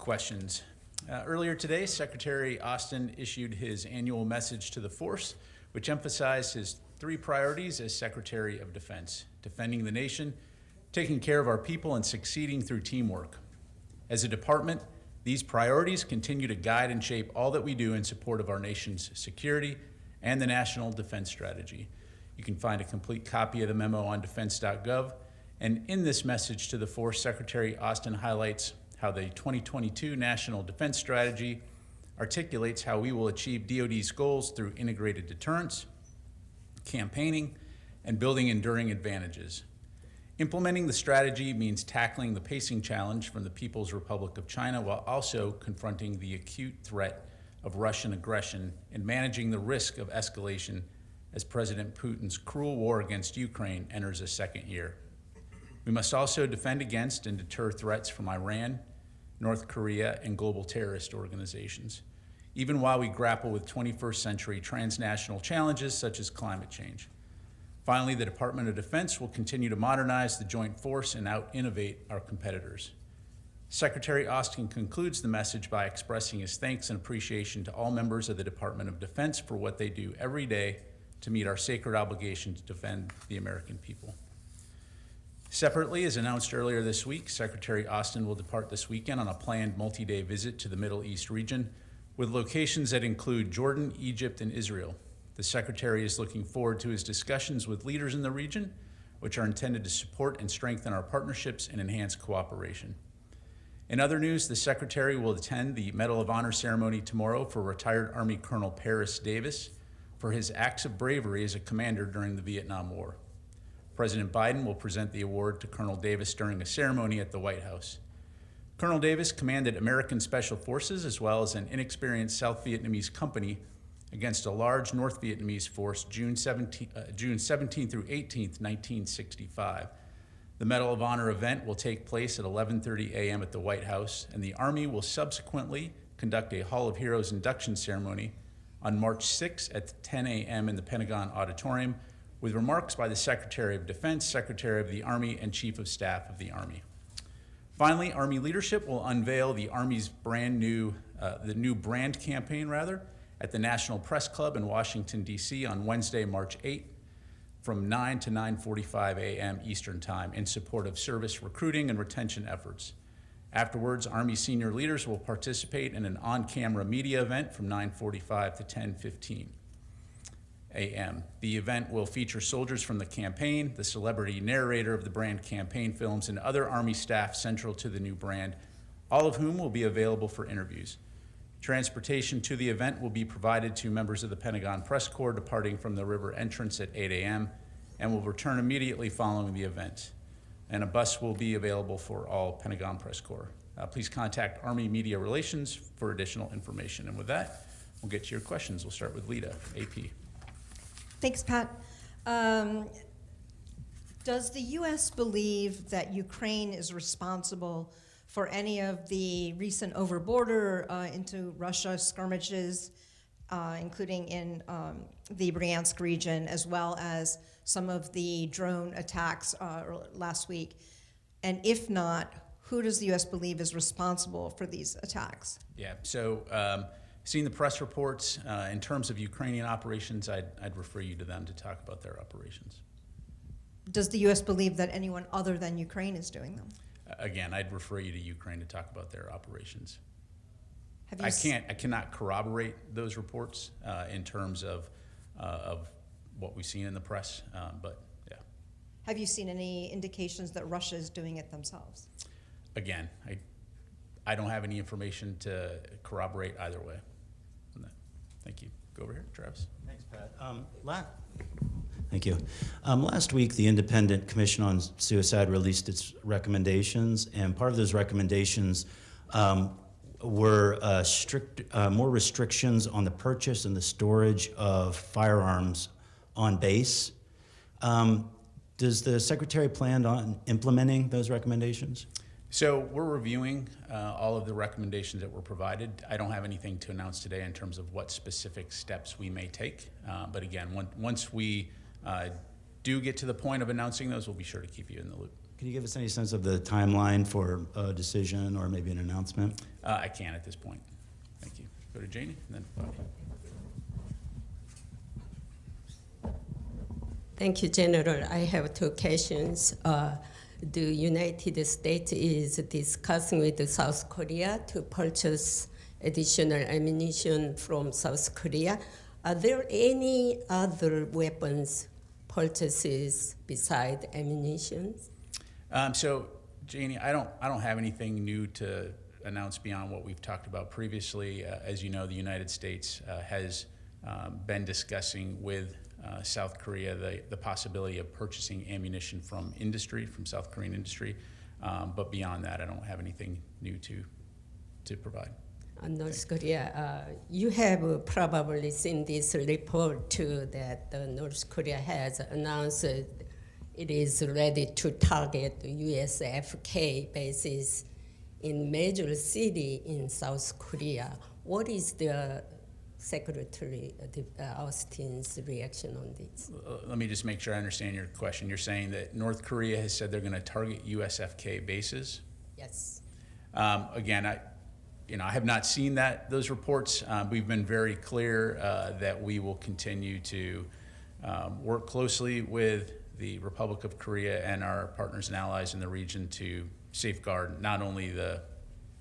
Questions. Earlier today, Secretary Austin issued his annual message to the force, which emphasized his three priorities as Secretary of Defense: defending the nation, taking care of our people, and succeeding through teamwork. As a department, these priorities continue to guide and shape all that we do in support of our nation's security and the National Defense Strategy. You can find a complete copy of the memo on defense.gov, and in this message to the force, Secretary Austin highlights how the 2022 National Defense Strategy articulates how we will achieve DoD's goals through integrated deterrence, campaigning, and building enduring advantages. Implementing the strategy means tackling the pacing challenge from the People's Republic of China while also confronting the acute threat of Russian aggression and managing the risk of escalation as President Putin's cruel war against Ukraine enters a second year. We must also defend against and deter threats from Iran, North Korea, and global terrorist organizations, even while we grapple with 21st century transnational challenges such as climate change. Finally, the Department of Defense will continue to modernize the joint force and out-innovate our competitors. Secretary Austin concludes the message by expressing his thanks and appreciation to all members of the Department of Defense for what they do every day to meet our sacred obligation to defend the American people. Separately, as announced earlier this week, Secretary Austin will depart this weekend on a planned multi-day visit to the Middle East region with locations that include Jordan, Egypt, and Israel. The Secretary is looking forward to his discussions with leaders in the region, which are intended to support and strengthen our partnerships and enhance cooperation. In other news, the Secretary will attend the Medal of Honor ceremony tomorrow for retired Army Colonel Paris Davis for his acts of bravery as a commander during the Vietnam War. President Biden will present the award to Colonel Davis during a ceremony at the White House. Colonel Davis commanded American Special Forces as well as an inexperienced South Vietnamese company against a large North Vietnamese force June 17 through 18, 1965. The Medal of Honor event will take place at 11:30 a.m. at the White House, and the Army will subsequently conduct a Hall of Heroes induction ceremony on March 6 at 10 a.m. in the Pentagon Auditorium, with remarks by the Secretary of Defense, Secretary of the Army, and Chief of Staff of the Army. Finally, Army leadership will unveil the Army's new brand campaign, at the National Press Club in Washington, D.C. on Wednesday, March 8th, from 9 to 9:45 a.m. Eastern Time in support of service recruiting and retention efforts. Afterwards, Army senior leaders will participate in an on-camera media event from 9:45 to 10:15 a.m. The event will feature soldiers from the campaign, the celebrity narrator of the brand campaign films, and other Army staff central to the new brand, all of whom will be available for interviews. Transportation to the event will be provided to members of the Pentagon Press Corps departing from the river entrance at 8 a.m. and will return immediately following the event. And a bus will be available for all Pentagon Press Corps. Please contact Army Media Relations for additional information. And with that, we'll get to your questions. We'll start with Lita, AP. Thanks, Pat. Does the U.S. believe that Ukraine is responsible for any of the recent over-border into Russia skirmishes, including in the Bryansk region, as well as some of the drone attacks last week? And if not, who does the U.S. believe is responsible for these attacks? Yeah, so seeing the press reports, in terms of Ukrainian operations, I'd refer you to them to talk about their operations. Does the U.S. believe that anyone other than Ukraine is doing them? Again, I'd refer you to Ukraine to talk about their operations. I cannot corroborate those reports in terms of what we've seen in the press, but yeah. Have you seen any indications that Russia is doing it themselves? Again, I don't have any information to corroborate either way on that. Thank you. Go over here, Travis. Thanks, Pat. Thank you. Last week, the Independent Commission on Suicide released its recommendations, and part of those recommendations were more restrictions on the purchase and the storage of firearms on base. Does the Secretary plan on implementing those recommendations? So we're reviewing all of the recommendations that were provided. I don't have anything to announce today in terms of what specific steps we may take. But again, once we do get to the point of announcing those, we'll be sure to keep you in the loop. Can you give us any sense of the timeline for a decision or maybe an announcement? I can't at this point. Thank you. Go to Janie and then Bobby. Thank you, General. I have two questions. The United States is discussing with South Korea to purchase additional ammunition from South Korea. Are there any other weapons purchases beside ammunition? So, Janie, I don't have anything new to announce beyond what we've talked about previously. As you know, the United States has been discussing with South Korea the possibility of purchasing ammunition from industry, from South Korean industry. But beyond that, I don't have anything new to provide. North Korea, you have probably seen this report too that North Korea has announced it is ready to target USFK bases in major city in South Korea. What is the Secretary Austin's reaction on this? Let me just make sure I understand your question. You're saying that North Korea has said they're going to target USFK bases? Yes. Again, I have not seen those reports. We've been very clear that we will continue to work closely with the Republic of Korea and our partners and allies in the region to safeguard not only the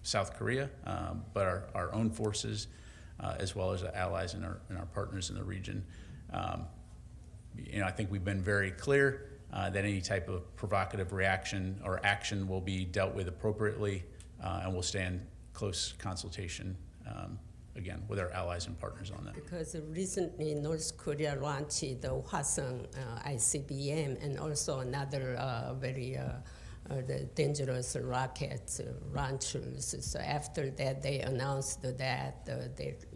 South Korea, but our own forces, as well as the allies and our partners in the region. I think we've been very clear that any type of provocative reaction or action will be dealt with appropriately, and we'll stay in close consultation, again, with our allies and partners on that. Because recently North Korea launched the Hwasong ICBM and also another very the dangerous rocket launchers. So after that, they announced that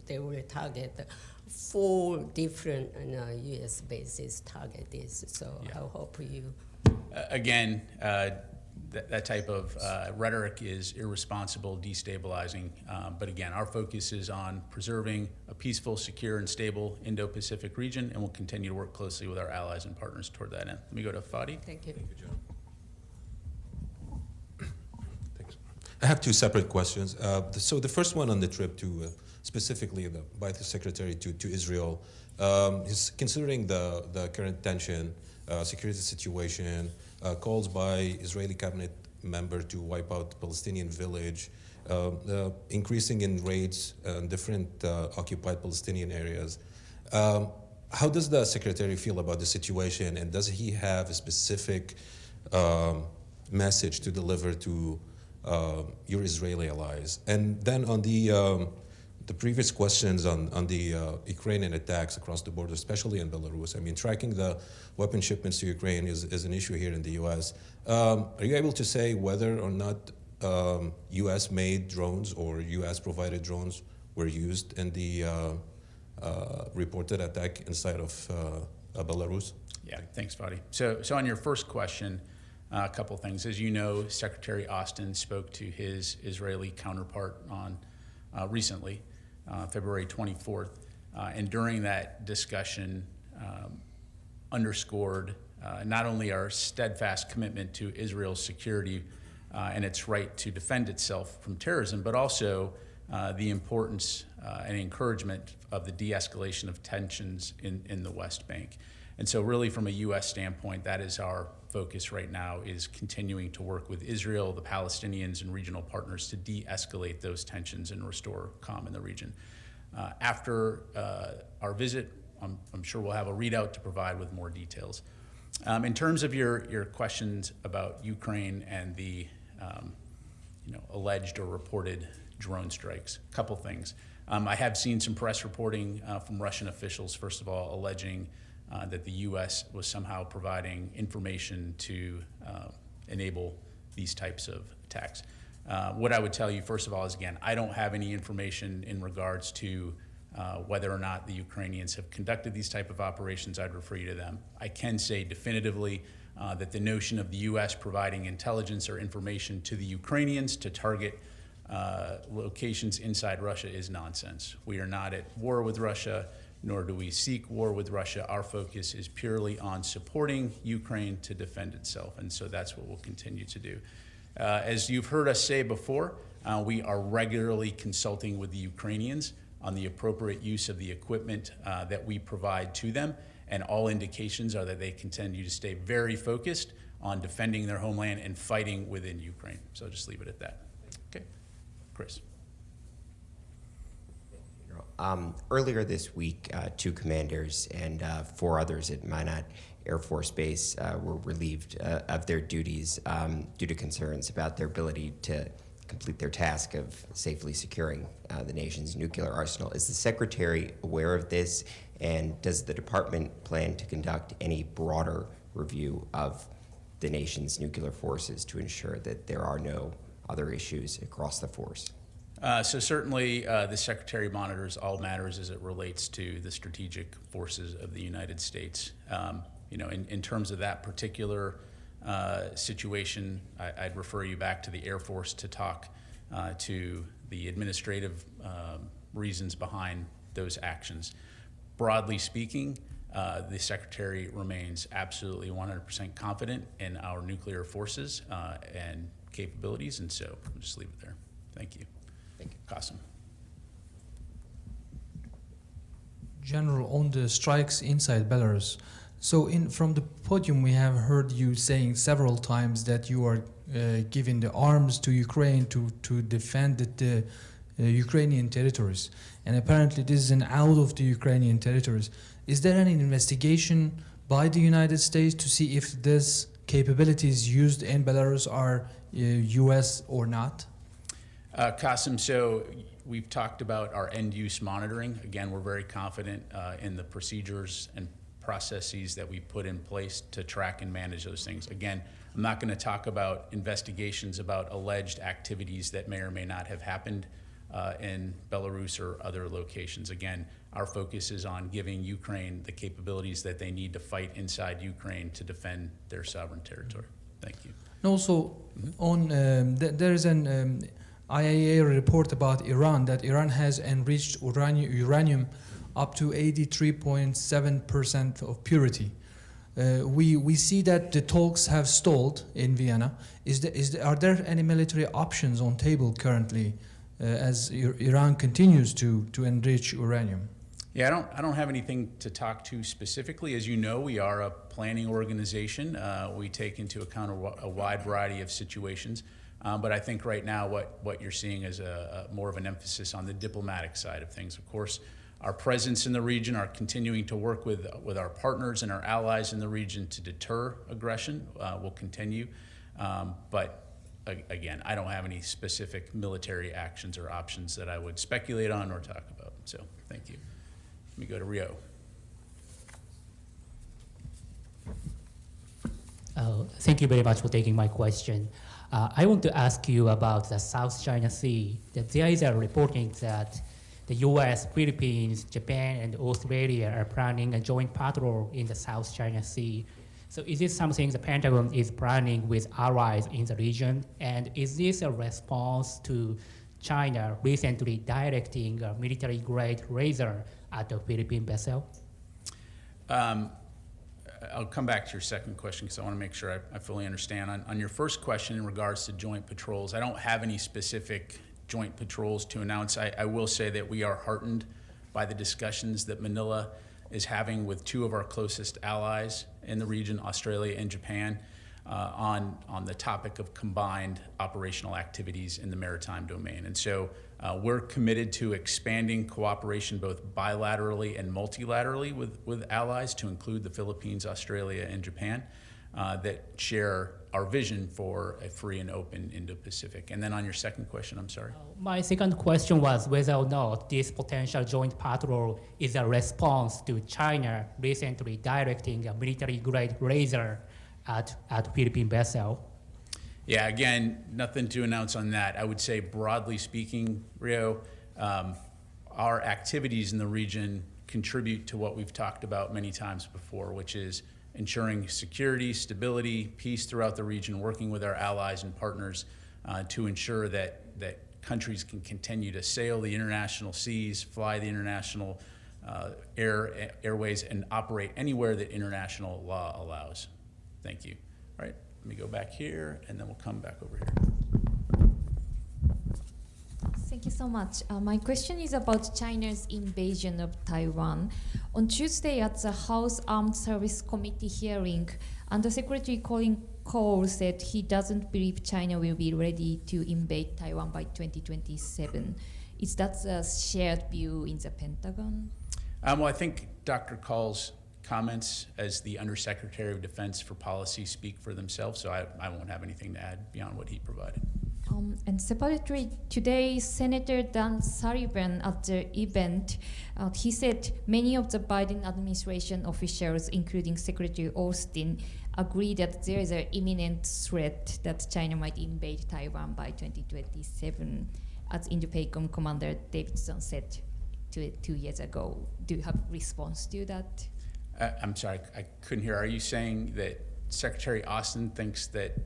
they will target 4 different U.S. bases targeted. So yeah. I hope you... Again, that type of rhetoric is irresponsible, destabilizing. But again, our focus is on preserving a peaceful, secure, and stable Indo-Pacific region, and we'll continue to work closely with our allies and partners toward that end. Let me go to Fadi. Thank you. Thank you, John. I have 2 separate questions. So the first one on the trip to, specifically by the Secretary to Israel, is considering the current tension, security situation, calls by Israeli cabinet member to wipe out Palestinian village, increasing in raids in different occupied Palestinian areas. How does the Secretary feel about the situation, and does he have a specific message to deliver to your Israeli allies? And then on the previous questions on the Ukrainian attacks across the border, especially in Belarus, I mean, tracking the weapon shipments to Ukraine is an issue here in the U.S. Are you able to say whether or not U.S.-made drones or U.S.-provided drones were used in the reported attack inside of Belarus? Yeah, thanks, Fadi. So on your first question, a couple things. As you know, Secretary Austin spoke to his Israeli counterpart on recently, February 24th, and during that discussion underscored not only our steadfast commitment to Israel's security and its right to defend itself from terrorism, but also the importance and encouragement of the de-escalation of tensions in the West Bank. And so really from a U.S. standpoint, that is our focus right now, is continuing to work with Israel, the Palestinians, and regional partners to de-escalate those tensions and restore calm in the region. After our visit, I'm sure we'll have a readout to provide with more details. In terms of your questions about Ukraine and the alleged or reported drone strikes, a couple things. I have seen some press reporting from Russian officials, first of all, alleging that the U.S. was somehow providing information to enable these types of attacks. What I would tell you, first of all, is, again, I don't have any information in regards to whether or not the Ukrainians have conducted these type of operations. I'd refer you to them. I can say definitively that the notion of the U.S. providing intelligence or information to the Ukrainians to target locations inside Russia is nonsense. We are not at war with Russia, nor do we seek war with Russia. Our focus is purely on supporting Ukraine to defend itself, and so that's what we'll continue to do. As you've heard us say before, we are regularly consulting with the Ukrainians on the appropriate use of the equipment that we provide to them, and all indications are that they continue to stay very focused on defending their homeland and fighting within Ukraine. So I'll just leave it at that. Okay, Chris. Earlier this week, 2 commanders and 4 others at Minot Air Force Base were relieved of their duties due to concerns about their ability to complete their task of safely securing the nation's nuclear arsenal. Is the Secretary aware of this, and does the department plan to conduct any broader review of the nation's nuclear forces to ensure that there are no other issues across the force? So certainly the Secretary monitors all matters as it relates to the strategic forces of the United States. You know, in terms of that particular situation, I'd refer you back to the Air Force to talk to the administrative reasons behind those actions. Broadly speaking, the Secretary remains absolutely 100% confident in our nuclear forces and capabilities, and so I'll just leave it there. Thank you. Thank you. Qasim. General, on the strikes inside Belarus, so from the podium we have heard you saying several times that you are giving the arms to Ukraine to defend the Ukrainian territories, and apparently this is out of the Ukrainian territories. Is there any investigation by the United States to see if these capabilities used in Belarus are US or not? Qasim, so we've talked about our end-use monitoring. Again, we're very confident in the procedures and processes that we put in place to track and manage those things. Again, I'm not going to talk about investigations about alleged activities that may or may not have happened in Belarus or other locations. Again, our focus is on giving Ukraine the capabilities that they need to fight inside Ukraine to defend their sovereign territory. Thank you. And also, on there is an IAEA report about Iran, that Iran has enriched uranium up to 83.7% of purity. We see that the talks have stalled in Vienna. Are there any military options on table currently as Iran continues to enrich uranium? Yeah, I don't have anything to talk to specifically. As you know, we are a planning organization. We take into account a wide variety of situations. But I think right now what you're seeing is more of an emphasis on the diplomatic side of things. Of course, our presence in the region, are continuing to work with our partners and our allies in the region to deter aggression will continue. But again, I don't have any specific military actions or options that I would speculate on or talk about. So thank you. Let me go to Rio. Thank you very much for taking my question. I want to ask you about the South China Sea. That there is a reporting that the US, Philippines, Japan, and Australia are planning a joint patrol in the South China Sea. So is this something the Pentagon is planning with allies in the region? And is this a response to China recently directing a military-grade laser at the Philippine vessel? I'll come back to your second question because I want to make sure I fully understand. On your first question in regards to joint patrols, I don't have any specific joint patrols to announce. I will say that we are heartened by the discussions that Manila is having with 2 of our closest allies in the region, Australia and Japan, on the topic of combined operational activities in the maritime domain. And so we're committed to expanding cooperation both bilaterally and multilaterally with allies, to include the Philippines, Australia, and Japan, that share our vision for a free and open Indo-Pacific. And then on your second question, I'm sorry. My second question was whether or not this potential joint patrol is a response to China recently directing a military-grade laser at Philippine vessel. Yeah, again, nothing to announce on that. I would say, broadly speaking, Rio, our activities in the region contribute to what we've talked about many times before, which is ensuring security, stability, peace throughout the region, working with our allies and partners to ensure that countries can continue to sail the international seas, fly the international airways and operate anywhere that international law allows. Thank you. All right, let me go back here, and then we'll come back over here. Thank you so much. My question is about China's invasion of Taiwan. On Tuesday at the House Armed Service Committee hearing, Undersecretary Colin Cole said he doesn't believe China will be ready to invade Taiwan by 2027. Is that a shared view in the Pentagon? Well, I think Dr. Cole's comments as the Undersecretary of Defense for Policy speak for themselves, so I won't have anything to add beyond what he provided. And separately, today, Senator Dan Sullivan at the event, he said many of the Biden administration officials, including Secretary Austin, agree that there is an imminent threat that China might invade Taiwan by 2027, as Indo-Pacific Commander Davidson said 2 years ago. Do you have a response to that? I'm sorry, I couldn't hear. Are you saying that Secretary Austin thinks that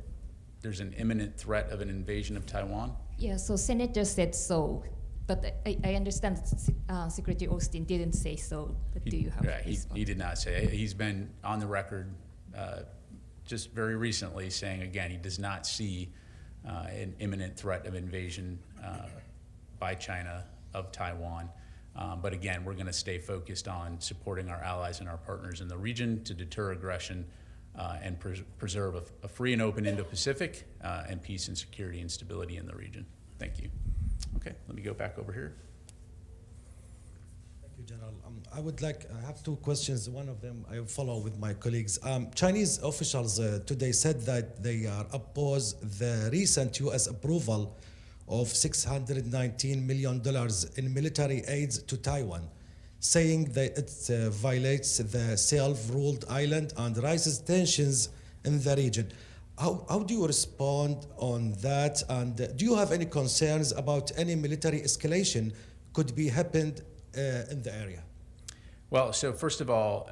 there's an imminent threat of an invasion of Taiwan? Yeah, so Senator said so, but I understand that Secretary Austin didn't say so, but do you have a response? He did not say it. He's been on the record just very recently saying, again, he does not see an imminent threat of invasion by China of Taiwan. But again, we're going to stay focused on supporting our allies and our partners in the region to deter aggression and preserve a free and open Indo-Pacific and peace and security and stability in the region. Thank you. Okay, let me go back over here. Thank you, General. I have two questions. One of them I follow with my colleagues. Chinese officials today said that they are oppose the recent U.S. approval of $619 million in military aids to Taiwan, saying that it violates the self-ruled island and raises tensions in the region. How do you respond on that? And do you have any concerns about any military escalation could be happened in the area? Well, so first of all,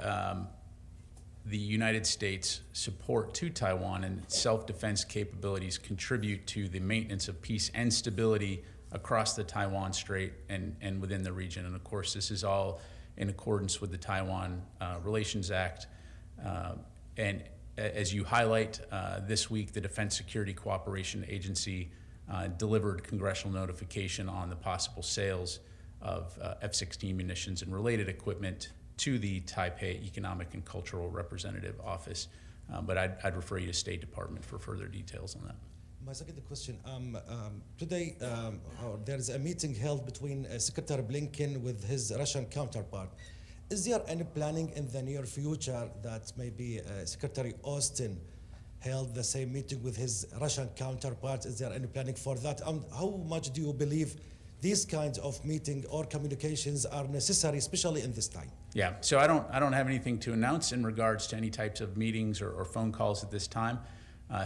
the United States support to Taiwan and self-defense capabilities contribute to the maintenance of peace and stability across the Taiwan Strait and within the region. And of course, this is all in accordance with the Taiwan Relations Act. And as you highlight, this week, the Defense Security Cooperation Agency delivered congressional notification on the possible sales of F-16 munitions and related equipment to the Taipei Economic and Cultural Representative Office. But I'd refer you to State Department for further details on that. My second question, today there is a meeting held between Secretary Blinken with his Russian counterpart. Is there any planning in the near future that maybe Secretary Austin held the same meeting with his Russian counterpart? Is there any planning for that? How much do you believe these kinds of meetings or communications are necessary, especially in this time? Yeah, so I don't have anything to announce in regards to any types of meetings or phone calls at this time.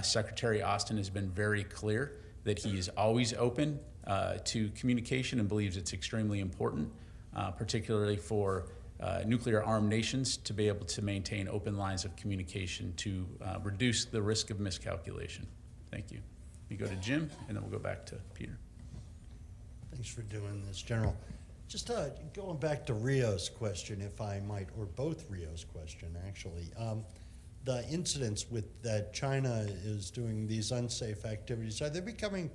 Secretary Austin has been very clear that he is always open to communication and believes it's extremely important, particularly for nuclear-armed nations to be able to maintain open lines of communication to reduce the risk of miscalculation. Thank you. We go to Jim, and then we'll go back to Peter. Thanks for doing this, General. Just going back to Rio's question, if I might, or both Rio's question, actually. The incidents with that China is doing these unsafe activities, are they becoming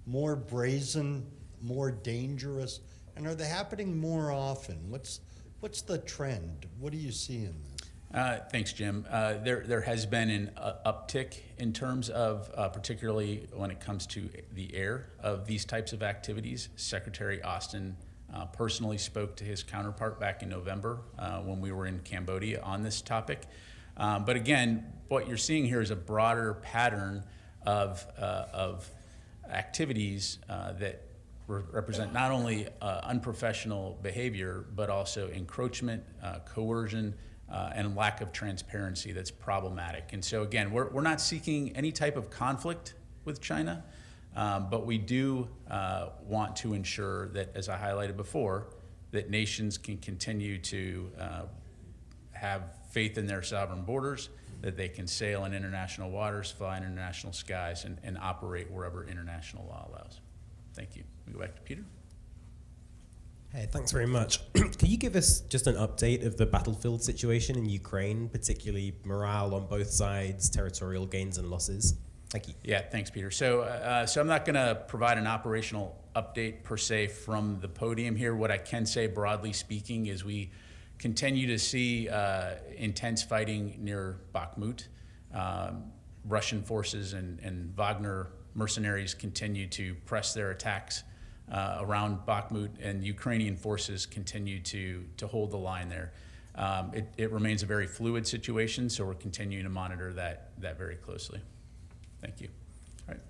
more brazen, more dangerous, and are they happening more often? What's the trend? What do you see in this? Thanks, Jim. There has been an uptick in terms of, particularly when it comes to the air of these types of activities. Secretary Austin personally spoke to his counterpart back in November when we were in Cambodia on this topic. But again, what you're seeing here is a broader pattern of activities that represent not only unprofessional behavior, but also encroachment, coercion, and lack of transparency that's problematic. And so again, we're not seeking any type of conflict with China, but we do want to ensure that, as I highlighted before, that nations can continue to have faith in their sovereign borders, that they can sail in international waters, fly in international skies, and operate wherever international law allows. Thank you. We go back to Peter. Hey, thanks very much. Can you give us just an update of the battlefield situation in Ukraine, particularly morale on both sides, territorial gains and losses? Thank you. Yeah, thanks, Peter. So I'm not going to provide an operational update per se from the podium here. What I can say, broadly speaking, is we continue to see intense fighting near Bakhmut. Russian forces and Wagner mercenaries continue to press their attacks around Bakhmut, and Ukrainian forces continue to hold the line there. It remains a very fluid situation, so we're continuing to monitor that very closely. Thank you. All right,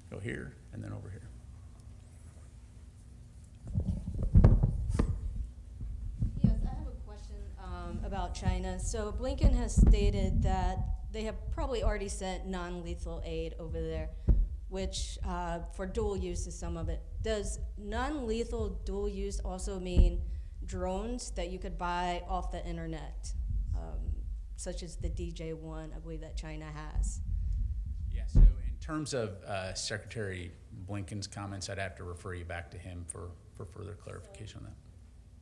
go here and then over here. Yes, I have a question about China. So Blinken has stated that they have probably already sent non-lethal aid over there, which for dual use is some of it. Does non-lethal dual use also mean drones that you could buy off the internet, such as the DJ-1, I believe that China has? Yeah, so in terms of Secretary Blinken's comments, I'd have to refer you back to him for further clarification on that.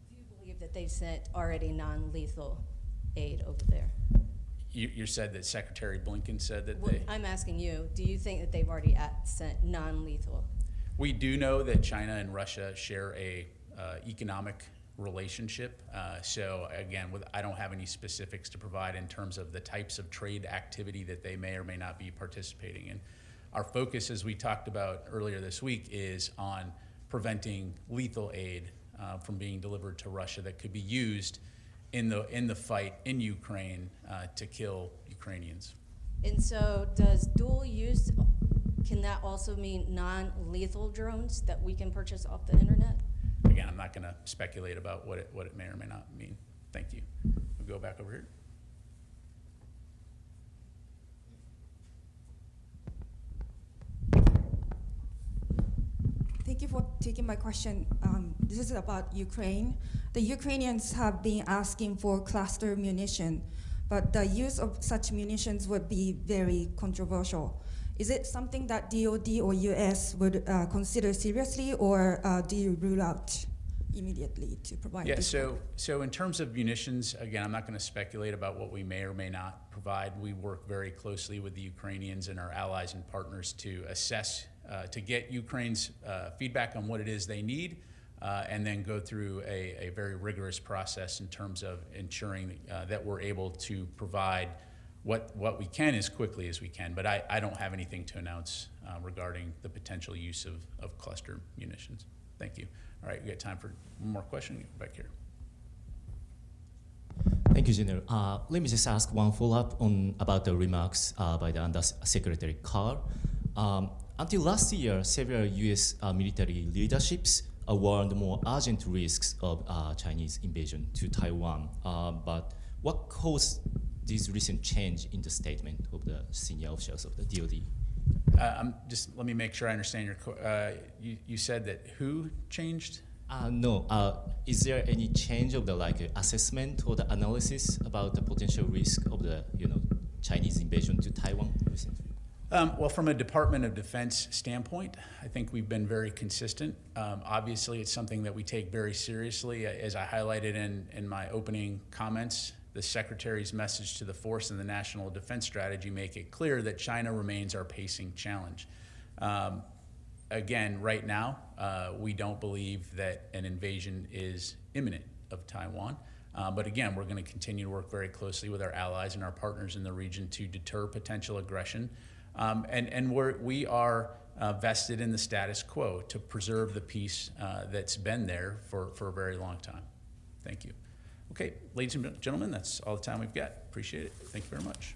Do you believe that they've sent already non-lethal aid over there? You said that Secretary Blinken said that Well, they... I'm asking you, do you think that they've already sent non-lethal? We do know that China and Russia share a economic relationship. So again, I don't have any specifics to provide in terms of the types of trade activity that they may or may not be participating in. Our focus, as we talked about earlier this week, is on preventing lethal aid from being delivered to Russia that could be used in the fight in Ukraine to kill Ukrainians. And so does dual use, can that also mean non-lethal drones that we can purchase off the internet? Again, I'm not going to speculate about what it may or may not mean. Thank you. We'll go back over here. Thank you for taking my question. This is about Ukraine. The Ukrainians have been asking for cluster munition, but the use of such munitions would be very controversial. Is it something that DoD or US would consider seriously, or do you rule out immediately to provide? Yeah, so in terms of munitions, again, I'm not going to speculate about what we may or may not provide. We work very closely with the Ukrainians and our allies and partners to assess, to get Ukraine's feedback on what it is they need, and then go through a very rigorous process in terms of ensuring that we're able to provide what we can as quickly as we can. But I don't have anything to announce regarding the potential use of cluster munitions. Thank you. All right, we got time for one more question. Back here. Thank you, General. Let me just ask one follow-up about the remarks by the Undersecretary Carr. Until last year, several U.S. military leaderships warned more urgent risks of Chinese invasion to Taiwan. But what caused this recent change in the statement of the senior officials of the DoD? Let me make sure I understand your. You said that who changed? No. Is there any change of the assessment or the analysis about the potential risk of the Chinese invasion to Taiwan recently? Well, from a Department of Defense standpoint, I think we've been very consistent. Obviously, it's something that we take very seriously. As I highlighted in my opening comments, the Secretary's message to the force and the National Defense Strategy make it clear that China remains our pacing challenge. Again, right now, we don't believe that an invasion is imminent of Taiwan. But again, we're going to continue to work very closely with our allies and our partners in the region to deter potential aggression. And we are vested in the status quo to preserve the peace that's been there for a very long time. Thank you. Okay, ladies and gentlemen, that's all the time we've got. Appreciate it. Thank you very much.